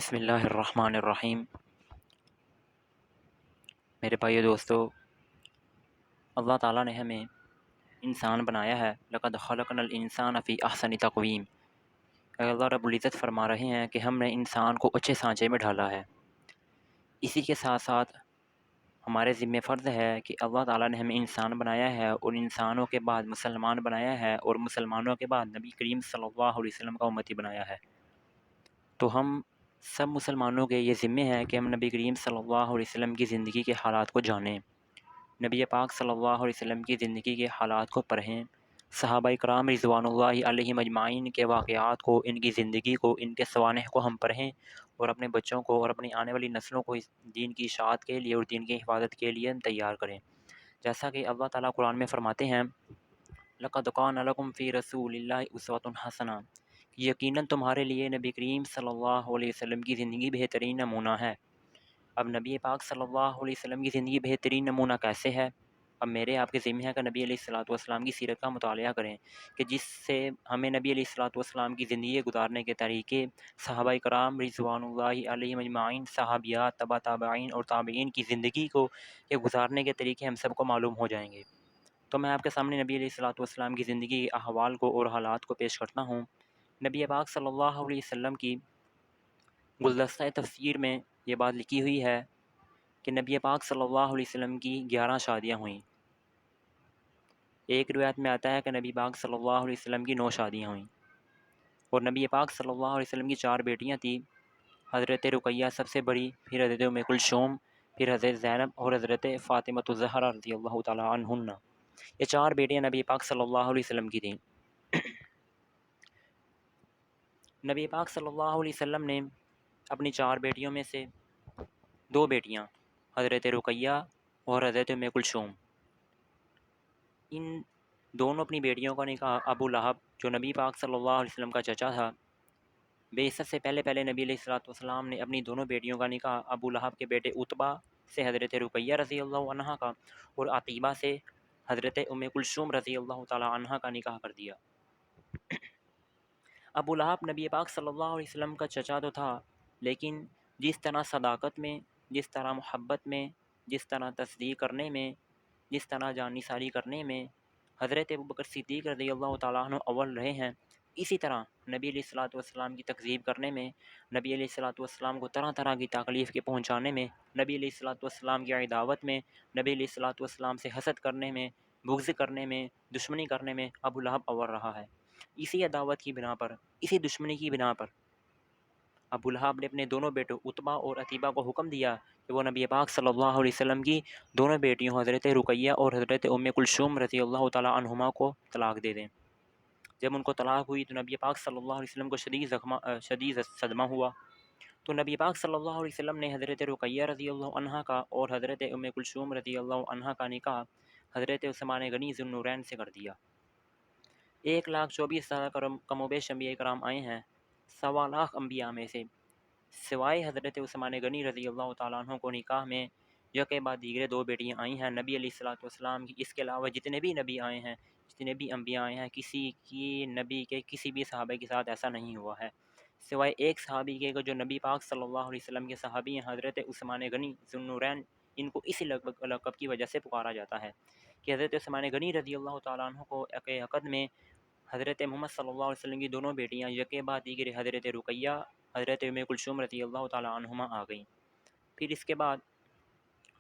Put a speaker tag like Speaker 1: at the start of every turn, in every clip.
Speaker 1: بسم اللہ الرحمن الرحیم۔ میرے بھائیو دوستو، اللہ تعالیٰ نے ہمیں انسان بنایا ہے۔ لقد خلقنا الانسان فی احسن تقویم۔ اللہ رب العزت فرما رہے ہیں کہ ہم نے انسان کو اچھے سانچے میں ڈھالا ہے۔ اسی کے ساتھ ساتھ ہمارے ذمہ فرض ہے کہ اللہ تعالیٰ نے ہمیں انسان بنایا ہے اور انسانوں کے بعد مسلمان بنایا ہے اور مسلمانوں کے بعد نبی کریم صلی اللہ علیہ وسلم کا امتی بنایا ہے۔ تو ہم سب مسلمانوں کے یہ ذمہ ہے کہ ہم نبی کریم صلی اللہ علیہ وسلم کی زندگی کے حالات کو جانیں، نبی پاک صلی اللہ علیہ وسلم کی زندگی کے حالات کو پڑھیں، صحابہ کرام رضوان اللہ علیہم اجمعین کے واقعات کو، ان کی زندگی کو، ان کے سوانح کو ہم پڑھیں اور اپنے بچوں کو اور اپنی آنے والی نسلوں کو اس دین کی اشاعت کے لیے اور دین کی حفاظت کے لیے ہم تیار کریں۔ جیسا کہ اللہ تعالیٰ قرآن میں فرماتے ہیں، لقد کان لکم فی رسول اللہ اسوۃ حسنہ، یقیناً تمہارے لیے نبی کریم صلی اللہ علیہ وسلم کی زندگی بہترین نمونہ ہے۔ اب نبی پاک صلی اللہ علیہ وسلم کی زندگی بہترین نمونہ کیسے ہے؟ اب میرے آپ کے ذمہ ہے کہ نبی علیہ الصلوۃ والسلام کی سیرت کا مطالعہ کریں کہ جس سے ہمیں نبی علیہ الصلوۃ والسلام کی زندگی گزارنے کے طریقے، صحابہ کرام رضوان اللہ علیہم اجمعین، صحابیات، تبع تابعین اور تابعین کی زندگی کو کے گزارنے کے طریقے ہم سب کو معلوم ہو جائیں گے۔ تو میں آپ کے سامنے نبی علیہ الصلوۃ والسلام کی زندگی کے احوال کو اور حالات کو پیش کرتا ہوں۔ نبی پاک صلی اللہ علیہ وسلم کی گلدستہ تفسیر میں یہ بات لکھی ہوئی ہے کہ نبی پاک صلی اللہ علیہ وسلم کی 11 شادیاں ہوئیں۔ ایک روایت میں آتا ہے کہ نبی پاک صلی اللہ علیہ وسلم کی 9 شادیاں ہوئیں، اور نبی پاک صلی اللہ علیہ وسلم کی 4 بیٹیاں تھیں۔ حضرت رقیہ سب سے بڑی، پھر حضرت ام کلثوم، پھر حضرت زینب اور حضرت فاطمۃ الزہرا رضی اللہ تعالی عنہن۔ یہ 4 بیٹیاں نبی پاک صلی اللہ علیہ وسلم کی تھیں۔ نبی پاک صلی اللہ علیہ وسلم نے اپنی 4 بیٹیوں میں سے 2 بیٹیاں حضرت رقیہ اور حضرت ام کلثوم، ان دونوں اپنی بیٹیوں کا نکاح ابو لہب جو نبی پاک صلی اللہ علیہ وسلم کا چچا تھا، بعثت سے پہلے نبی علیہ الصلوۃ والسلام نے اپنی دونوں بیٹیوں کا نکاح ابو لہب کے بیٹے عتبہ سے حضرت رقیہ رضی اللہ عنہا کا اور عتیبہ سے حضرت ام کلثوم رضی اللہ تعالی عنہا کا نکاح کر دیا۔ ابو لہب نبی پاک صلی اللہ علیہ وسلم کا چچا تو تھا، لیکن جس طرح صداقت میں، جس طرح محبت میں، جس طرح تصدیق کرنے میں، جس طرح جان نثاری کرنے میں حضرت ابوبکر صدیق رضی اللہ تعالیٰ عنہ اول رہے ہیں، اسی طرح نبی علیہ الصلوۃ والسلام کی تکذیب کرنے میں، نبی علیہ الصلوۃ والسلام کو طرح طرح کی تکلیف کے پہنچانے میں، نبی علیہ الصلوۃ والسلام کی عداوت میں، نبی علیہ الصلوۃ والسلام سے حسد کرنے میں، بغض کرنے میں، دشمنی کرنے میں ابو لہب اول رہا ہے۔ اسی عداوت کی بنا پر، اسی دشمنی کی بنا پر ابو لہب نے اپنے دونوں بیٹوں عتبہ اور عتیبہ کو حکم دیا کہ وہ نبی پاک صلی اللہ علیہ وسلم کی دونوں بیٹیوں حضرت رقیہ اور حضرت ام کلثوم رضی اللہ تعالیٰ عنہما کو طلاق دے دیں۔ جب ان کو طلاق ہوئی تو نبی پاک صلی اللہ علیہ وسلم کو شدید صدمہ ہوا، تو نبی پاک صلی اللہ علیہ وسلم نے حضرت رقیہ رضی اللہ عنہا کا اور حضرت ام کلثوم رضی اللہ عنہا کا نکاح حضرت عثمان غنی ذو النورین سے کر دیا۔ 1,24,000 کم و بیش انبیاء کرام آئے ہیں، 1.25 انبیاء میں سے سوائے حضرت عثمان غنی رضی اللہ تعالیٰ عنہ کو نکاح میں یکے بعد دیگرے 2 بیٹیاں آئی ہیں نبی علیہ الصلوۃ والسلام کی۔ اس کے علاوہ جتنے بھی نبی آئے ہیں، جتنے بھی انبیاء آئے ہیں، کسی کی نبی کے کسی بھی صحابہ کے ساتھ ایسا نہیں ہوا ہے، سوائے ایک صحابی کے جو نبی پاک صلی اللہ علیہ وسلم کے صحابی ہیں، حضرت عثمان غنی ذو النورین۔ ان کو اسی لقب کی وجہ سے پکارا جاتا ہے کہ حضرت عثمان غنی رضی اللہ تعالیٰ عنہ کو ایک عقد میں حضرت محمد صلی اللہ علیہ وسلم کی دونوں بیٹیاں یکے بعد دیگرے حضرت رقیہ، حضرت ام کلثوم رضی اللہ تعالیٰ عنہما آ گئیں۔ پھر اس کے بعد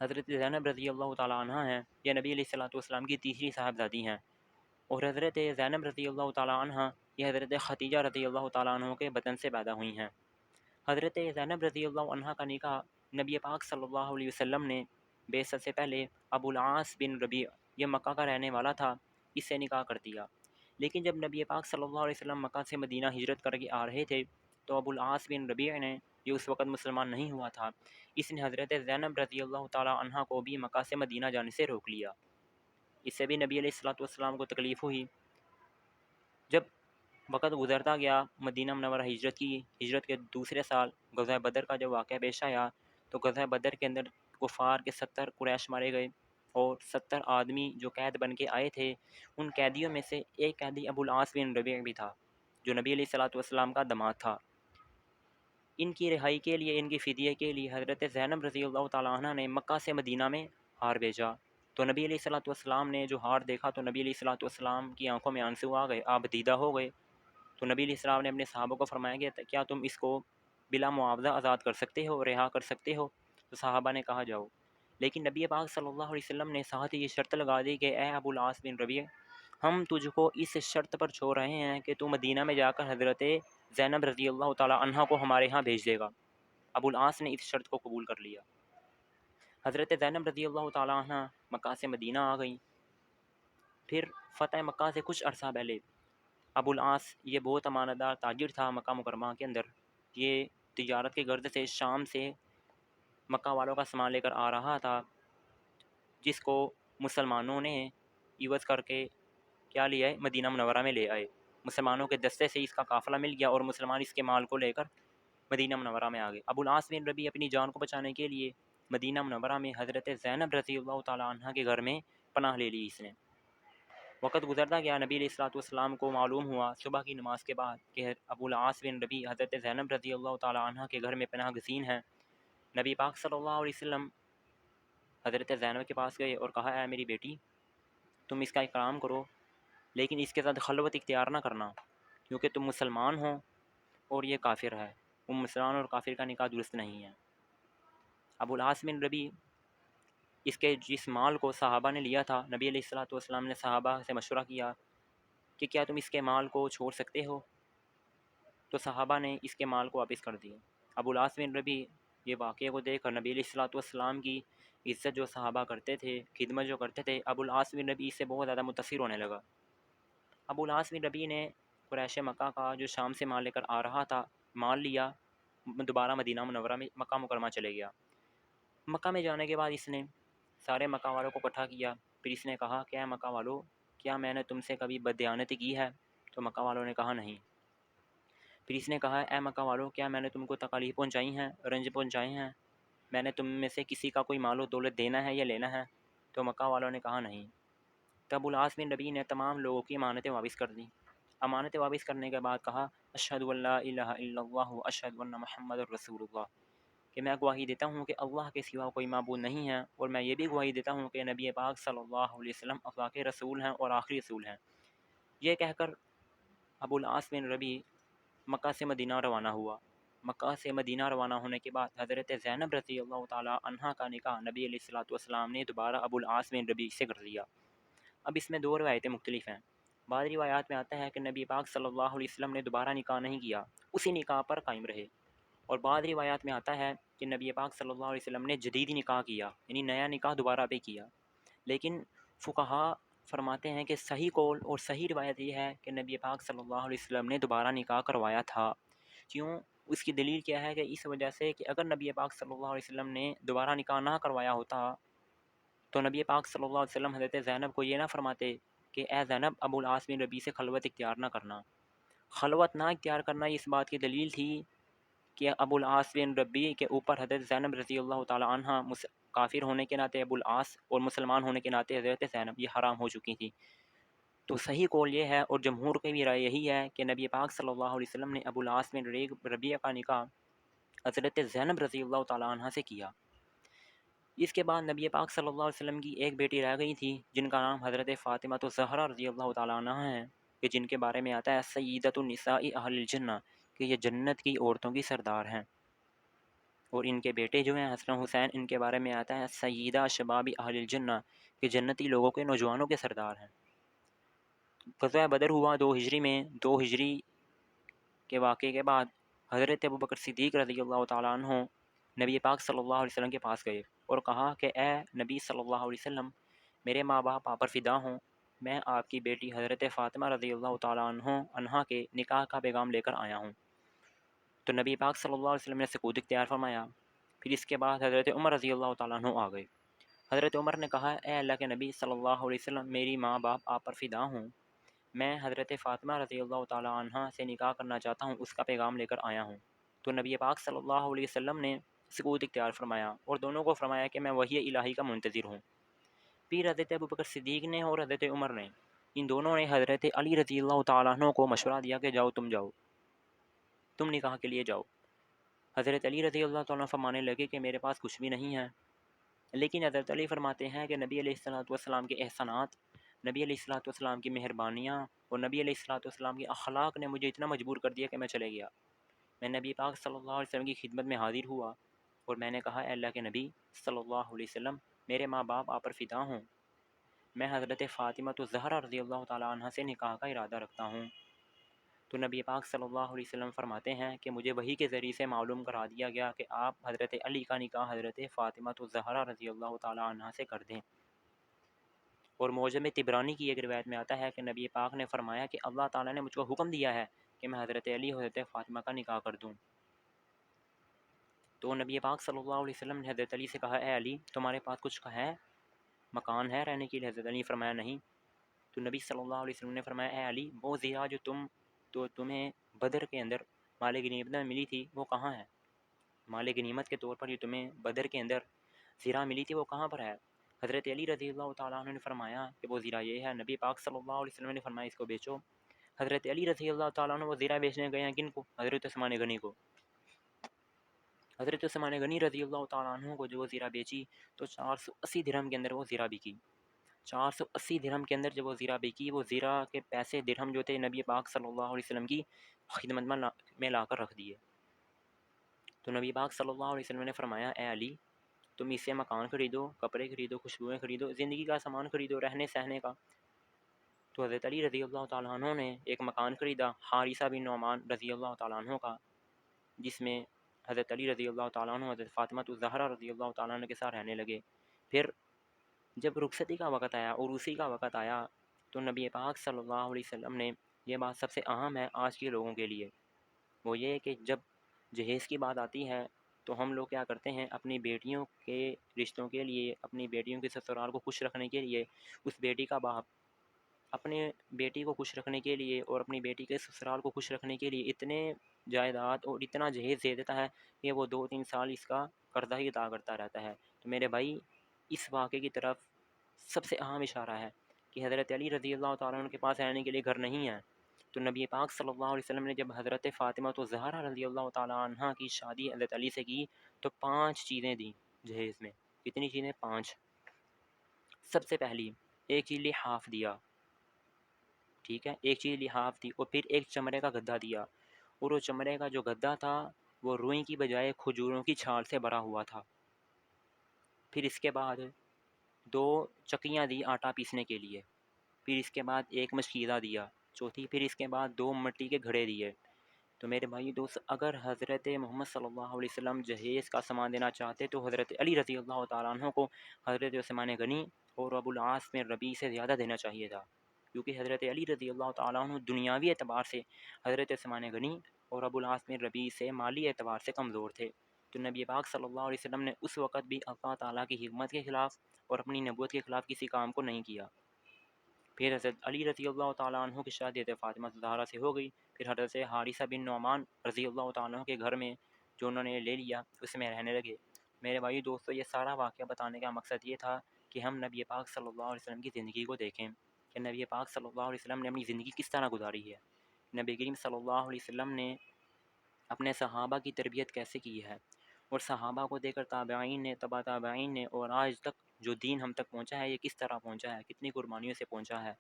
Speaker 1: حضرت زینب رضی اللہ تعالیٰ عنہ ہیں، یہ نبی علیہ الصلوۃ والسلام کی تیسری صاحبزادی ہیں، اور حضرت زینب رضی اللہ تعالیٰ عنہ یہ حضرت ختیجہ رضی اللہ تعالیٰ عنہ کے بطن سے پیدا ہوئی ہیں۔ حضرت زینب رضی اللہ عنہ کا نکاح نبی پاک صلی اللہ علیہ وسلم نے بعثت سے پہلے ابو العاص بن ربیع، یہ مکہ کا رہنے والا تھا، اس سے نکاح کر دیا۔ لیکن جب نبی پاک صلی اللہ علیہ وسلم مکہ سے مدینہ ہجرت کر کے آ رہے تھے تو ابو العاص بن ربیع نے، جو اس وقت مسلمان نہیں ہوا تھا، اس نے حضرت زینب رضی اللہ تعالیٰ عنہ کو بھی مکہ سے مدینہ جانے سے روک لیا۔ اس سے بھی نبی علیہ الصلوۃ والسلام کو تکلیف ہوئی۔ جب وقت گزرتا گیا، مدینہ منورہ ہجرت کے دوسرے سال غزوہ بدر کا جب واقعہ پیش آیا تو غزوہ بدر کے اندر کفار کے 70 قریش مارے گئے، اور 70 آدمی جو قید بن کے آئے تھے، ان قیدیوں میں سے ایک قیدی ابو العاص بن ربیع بھی تھا جو نبی علیہ الصلوۃ والسلام کا داماد تھا۔ ان کی رہائی کے لیے، ان کی فدیے کے لیے حضرت زینب رضی اللہ تعالیٰ عنہ نے مکہ سے مدینہ میں ہار بھیجا۔ تو نبی علیہ الصلوۃ والسلام نے جو ہار دیکھا تو نبی علیہ الصلوۃ والسلام کی آنکھوں میں آنسو آ گئے، آپ دیدہ ہو گئے۔ تو نبی علیہ السلام نے اپنے صحابہ کو فرمایا کہ کیا تم اس کو بلا معاوضہ آزاد کر سکتے ہو، رہا کر سکتے ہو؟ تو صحابہ نے کہا جاؤ۔ لیکن نبی پاک صلی اللہ علیہ وسلم نے ساتھ ہی یہ شرط لگا دی کہ اے ابو العاص بن ربیع، ہم تجھ کو اس شرط پر چھوڑ رہے ہیں کہ تو مدینہ میں جا کر حضرت زینب رضی اللہ تعالیٰ عنہ کو ہمارے ہاں بھیج دے گا۔ ابو العاص نے اس شرط کو قبول کر لیا۔ حضرت زینب رضی اللہ تعالیٰ عنہ مکہ سے مدینہ آ گئیں۔ پھر فتح مکہ سے کچھ عرصہ پہلے ابو العاص، یہ بہت امانت دار تاجر تھا مکہ مکرمہ کے اندر، یہ تجارت کے غرض سے شام سے مکہ والوں کا سامان لے کر آ رہا تھا، جس کو مسلمانوں نے عوض کر کے کیا لیا ہے، مدینہ منورہ میں لے آئے۔ مسلمانوں کے دستے سے اس کا قافلہ مل گیا اور مسلمان اس کے مال کو لے کر مدینہ منورہ میں آ گئے۔ ابو العاص بن ربیع اپنی جان کو بچانے کے لیے مدینہ منورہ میں حضرت زینب رضی اللہ تعالیٰ عنہ کے گھر میں پناہ لے لی اس نے۔ وقت گزرتا گیا، نبی علیہ الصلوۃ والسلام کو معلوم ہوا صبح کی نماز کے بعد کہ ابو العاص بن ربیع حضرت زینب رضی اللہ تعالیٰ عنہ کے گھر میں پناہ گزین ہیں۔ نبی پاک صلی اللہ علیہ وسلم حضرت زینب کے پاس گئے اور کہا اے میری بیٹی، تم اس کا اکرام کرو، لیکن اس کے ساتھ خلوت اختیار نہ کرنا، کیونکہ تم مسلمان ہو اور یہ کافر ہے، مسلمان اور کافر کا نکاح درست نہیں ہے۔ ابو العاص بن ربیع اس کے جس مال کو صحابہ نے لیا تھا، نبی علیہ الصلوۃ والسلام نے صحابہ سے مشورہ کیا کہ کیا تم اس کے مال کو چھوڑ سکتے ہو؟ تو صحابہ نے اس کے مال کو واپس کر دیا۔ ابو العاص بن ربیع یہ واقعے کو دیکھ کر نبی علیہ الصلوۃ والسلام کی عزت جو صحابہ کرتے تھے، خدمت جو کرتے تھے، ابو العاص بن ربیع اس سے بہت زیادہ متاثر ہونے لگا۔ ابو العاص بن ربیع نے قریش مکہ کا جو شام سے مال لے کر آ رہا تھا، مال لیا، دوبارہ مدینہ منورہ میں مکہ مکرمہ چلے گیا۔ مکہ میں جانے کے بعد اس نے سارے مکہ والوں کو اکٹھا کیا، پھر اس نے کہا کہ اے مکہ والو، کیا میں نے تم سے کبھی بددیانتی کی ہے؟ تو مکہ والوں نے کہا نہیں۔ پھر اس نے کہا اے مکہ والو، کیا میں نے تم کو تکالیف پہنچائی ہیں، رنج پہنچائے ہیں؟ میں نے تم میں سے کسی کا کوئی مال و دولت دینا ہے یا لینا ہے؟ تو مکہ والوں نے کہا نہیں۔ تب ابو العاص بن ربیع نے تمام لوگوں کی امانتیں واپس کر دیں۔ امانتیں واپس کرنے کے بعد کہا اشہد ان لا الہ الا اللہ واشہد ان محمد الرسول اللہ، کہ میں گواہی دیتا ہوں کہ اللہ کے سوا کوئی معبود نہیں ہے، اور میں یہ بھی گواہی دیتا ہوں کہ نبی پاک صلی اللہ علیہ وسلم اللہ کے رسول ہیں اور آخری رسول ہیں۔ یہ کہہ کر ابو العاص بن ربیع مکہ سے مدینہ روانہ ہوا۔ مکہ سے مدینہ روانہ ہونے کے بعد حضرت زینب رضی اللہ تعالیٰ عنہ کا نکاح نبی علیہ الصلوۃ والسلام نے دوبارہ ابو العاص بن ربیع سے کر دیا۔ اب اس میں دو روایتیں مختلف ہیں۔ بعض روایات میں آتا ہے کہ نبی پاک صلی اللہ علیہ وسلم نے دوبارہ نکاح نہیں کیا، اسی نکاح پر قائم رہے، اور بعض روایات میں آتا ہے کہ نبی پاک صلی اللہ علیہ وسلم نے جدید نکاح کیا، یعنی نیا نکاح دوبارہ بھی کیا۔ لیکن فقہا فرماتے ہیں کہ صحیح قول اور صحیح روایت یہ ہے کہ نبی پاک صلی اللہ علیہ وسلم نے دوبارہ نکاح کروایا تھا۔ کیوں؟ اس کی دلیل کیا ہے کہ اس وجہ سے کہ اگر نبی پاک صلی اللہ علیہ وسلم نے دوبارہ نکاح نہ کروایا ہوتا تو نبی پاک صلی اللہ علیہ وسلم حضرت زینب کو یہ نہ فرماتے کہ اے زینب، ابو العاص بن ربیع سے خلوت اختیار نہ کرنا۔ خلوت نہ اختیار کرنا اس بات کی دلیل تھی کہ ابو العاص بن ربیع کے اوپر حضرت زینب رضی اللہ تعالیٰ عنہ کافر ہونے کے ناطے ابو العاص اور مسلمان ہونے کے ناطے حضرت زینب یہ حرام ہو چکی تھی۔ تو صحیح قول یہ ہے اور جمہور کی بھی رائے یہی ہے کہ نبی پاک صلی اللہ علیہ وسلم نے ابو العاص بن ربیع کا نکاح حضرت زینب رضی اللہ تعالیٰ عنہ سے کیا۔ اس کے بعد نبی پاک صلی اللہ علیہ وسلم کی ایک بیٹی رہ گئی تھی جن کا نام حضرت فاطمہ الزہرا رضی اللہ تعالیٰ عنہ ہے، کہ جن کے بارے میں آتا ہے سیدۃ النساء اہل الجنہ، کہ یہ جنت کی عورتوں کی سردار ہیں، اور ان کے بیٹے جو ہیں حسن حسین، ان کے بارے میں آتا ہے سیدہ شباب اہل الجنہ، کہ جنتی لوگوں کے نوجوانوں کے سردار ہیں۔ غزوہ بدر ہوا 2 ہجری میں۔ 2 ہجری کے واقعے کے بعد حضرت ابوبکر صدیق رضی اللہ تعالیٰ عنہ نبی پاک صلی اللہ علیہ وسلم کے پاس گئے اور کہا کہ اے نبی صلی اللہ علیہ وسلم، میرے ماں باپ آپ پر فدا ہوں، میں آپ کی بیٹی حضرت فاطمہ رضی اللہ تعالیٰ عنہ کے نکاح کا پیغام لے کر آیا ہوں۔ تو نبی پاک صلی اللہ علیہ وسلم نے سکوت اختیار فرمایا۔ پھر اس کے بعد حضرت عمر رضی اللہ تعالیٰ عنہ آ گئے۔ حضرت عمر نے کہا اے اللہ کے نبی صلی اللہ علیہ وسلم، میری ماں باپ آپ پر فدا ہوں، میں حضرت فاطمہ رضی اللہ تعالیٰ عنہ سے نکاح کرنا چاہتا ہوں، اس کا پیغام لے کر آیا ہوں۔ تو نبی پاک صلی اللہ علیہ وسلم نے سکوت اختیار فرمایا اور دونوں کو فرمایا کہ میں وحی الہی کا منتظر ہوں۔ پھر حضرت ابوبکر صدیق نے اور حضرت عمر نے، ان دونوں نے حضرت علی رضی اللہ تعالیٰ عنہ کو مشورہ دیا کہ جاؤ تم نکاح کے لیے جاؤ۔ حضرت علی رضی اللہ تعالیٰ فرمانے لگے کہ میرے پاس کچھ بھی نہیں ہے، لیکن حضرت علی فرماتے ہیں کہ نبی علیہ الصلوۃ والسلام کے احسانات، نبی علیہ الصلوۃ والسلام کی مہربانیاں اور نبی علیہ الصلوۃ والسلام کے اخلاق نے مجھے اتنا مجبور کر دیا کہ میں چلے گیا۔ میں نبی پاک صلی اللہ علیہ وسلم کی خدمت میں حاضر ہوا اور میں نے کہا، اے اللہ کے نبی صلی اللہ علیہ وسلم، میرے ماں باپ آپ پر فدا ہوں، میں حضرت فاطمہ الزہرا رضی اللہ تعالیٰ عنہ سے نکاح کا ارادہ رکھتا ہوں۔ تو نبی پاک صلی اللہ علیہ وسلم فرماتے ہیں کہ مجھے وحی کے ذریعے سے معلوم کرا دیا گیا کہ آپ حضرت علی کا نکاح حضرت فاطمہ الزہرا رضی اللہ تعالیٰ عنہ سے کر دیں۔ اور معجم طبرانی کی ایک روایت میں آتا ہے کہ نبی پاک نے فرمایا کہ اللہ تعالیٰ نے مجھ کو حکم دیا ہے کہ میں حضرت علی اور حضرت فاطمہ کا نکاح کر دوں۔ تو نبی پاک صلی اللہ علیہ وسلم نے حضرت علی سے کہا، اے علی تمہارے پاس کچھ ہے، مکان ہے رہنے کے لیے؟ حضرت علی نے فرمایا نہیں۔ تو نبی صلی اللہ علیہ وسلم نے فرمایا، اے علی وہ زیرہ جو تمہیں بدر کے اندر مال غنیمت میں ملی تھی وہ کہاں ہے؟ مال غنیمت کے طور پر جو تمہیں بدر کے اندر زیرہ ملی تھی وہ کہاں پر ہے؟ حضرت علی رضی اللہ تعالیٰ عنہ نے فرمایا کہ وہ زیرہ یہ ہے۔ نبی پاک صلی اللہ علیہ وسلم نے فرمایا اس کو بیچو۔ حضرت علی رضی اللہ تعالیٰ عنہ وہ زیرہ بیچنے گئے ہیں کن کو؟ حضرت عثمان غنی کو۔ حضرت عثمان غنی رضی اللہ تعالیٰ عنہ کو جو وہ زیرہ بیچی تو 480 درہم کے اندر وہ زیرہ بکی۔ 480 درہم کے اندر جب وہ زیرہ بکی، وہ زیرہ کے پیسے درہم جو تھے نبی پاک صلی اللہ علیہ وسلم کی خدمت میں لا کر رکھ دیے۔ تو نبی پاک صلی اللہ علیہ وسلم نے فرمایا، اے علی تم اس سے مکان خریدو، کپڑے خریدو، خوشبوئیں خریدو، زندگی کا سامان خریدو، رہنے سہنے کا۔ تو حضرت علی رضی اللہ تعالیٰ عنہ نے ایک مکان خریدا حارثہ بن نعمان رضی اللہ تعالیٰ عنہ کا، جس میں حضرت علی رضی اللہ تعالیٰ عنہ حضرت فاطمہ الزہرا رضی اللہ تعالیٰ عنہ کے ساتھ رہنے لگے۔ پھر جب رخصتی کا وقت آیا اور اسی کا وقت آیا تو نبی پاک صلی اللہ علیہ وسلم نے، یہ بات سب سے اہم ہے آج کے لوگوں کے لیے، وہ یہ ہے کہ جب جہیز کی بات آتی ہے تو ہم لوگ کیا کرتے ہیں، اپنی بیٹیوں کے رشتوں کے لیے، اپنی بیٹیوں کے سسرال کو خوش رکھنے کے لیے، اس بیٹی کا باپ اپنے بیٹی کو خوش رکھنے کے لیے اور اپنی بیٹی کے سسرال کو خوش رکھنے کے لیے اتنے جائیداد اور اتنا جہیز دے دیتا ہے کہ وہ 2-3 سال اس کا قرضہ ہی ادا کرتا رہتا ہے۔ تو میرے بھائی اس واقعے کی طرف سب سے اہم اشارہ ہے کہ حضرت علی رضی اللہ تعالیٰ عنہ کے پاس رہنے کے لیے گھر نہیں ہے۔ تو نبی پاک صلی اللہ علیہ وسلم نے جب حضرت فاطمہ الزہرا رضی اللہ تعالیٰ عنہ کی شادی حضرت علی سے کی تو 5 چیزیں دیں جہیز میں۔ کتنی چیزیں؟ 5۔ سب سے پہلی ایک چیز لحاف دیا، ٹھیک ہے، ایک چیز لحاف دی، اور پھر ایک چمڑے کا گدا دیا، اور وہ چمڑے کا جو گدا تھا وہ روئی کی بجائے کھجوروں کی چھال سے بھرا ہوا تھا۔ پھر اس کے بعد 2 چکیاں دی آٹا پیسنے کے لیے، پھر اس کے بعد ایک مشکیزہ دیا، چوتھی، پھر اس کے بعد 2 مٹی کے گھڑے دیے۔ تو میرے بھائی دوست، اگر حضرت محمد صلی اللہ علیہ وسلم جہیز کا سامان دینا چاہتے تو حضرت علی رضی اللہ تعالیٰ عنہ کو حضرت عثمان غنی اور ابو العاص بن ربیع سے زیادہ دینا چاہیے تھا، کیونکہ حضرت علی رضی اللہ تعالیٰ عنہ دنیاوی اعتبار سے حضرت عثمان غنی اور ابو العاص بن ربیع سے مالی اعتبار سے کمزور تھے۔ تو نبی پاک صلی اللہ علیہ وسلم نے اس وقت بھی اللہ تعالیٰ کی حکمت کے خلاف اور اپنی نبوت کے خلاف کسی کام کو نہیں کیا۔ پھر حضرت علی رضی اللہ تعالیٰ عنہ کی شادی حضرت فاطمہ الزہرا سے ہو گئی، پھر حضرت حارثہ بن نعمان رضی اللہ تعالیٰ عنہ کے گھر میں جو انہوں نے لے لیا اس میں رہنے لگے۔ میرے بھائی دوستو، یہ سارا واقعہ بتانے کا مقصد یہ تھا کہ ہم نبی پاک صلی اللہ علیہ وسلم کی زندگی کو دیکھیں کہ نبی پاک صلی اللہ علیہ وسلم نے اپنی زندگی کس طرح گزاری ہے، نبی کریم صلی اللہ علیہ وسلم نے اپنے صحابہ کی تربیت کیسے کی ہے، اور صحابہ کو دیکھ کر تابعین نے، تبع تابعین نے، اور آج تک جو دین ہم تک پہنچا ہے یہ کس طرح پہنچا ہے، کتنی قربانیوں سے پہنچا ہے۔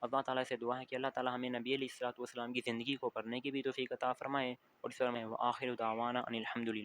Speaker 1: اللہ تعالیٰ سے دعا ہے کہ اللہ تعالیٰ ہمیں نبی علیہ الصلوۃ والسلام کی زندگی کو پڑھنے کی بھی توفیق عطا فرمائے، اور اس میں وآخر دعوانا ان الحمد للہ۔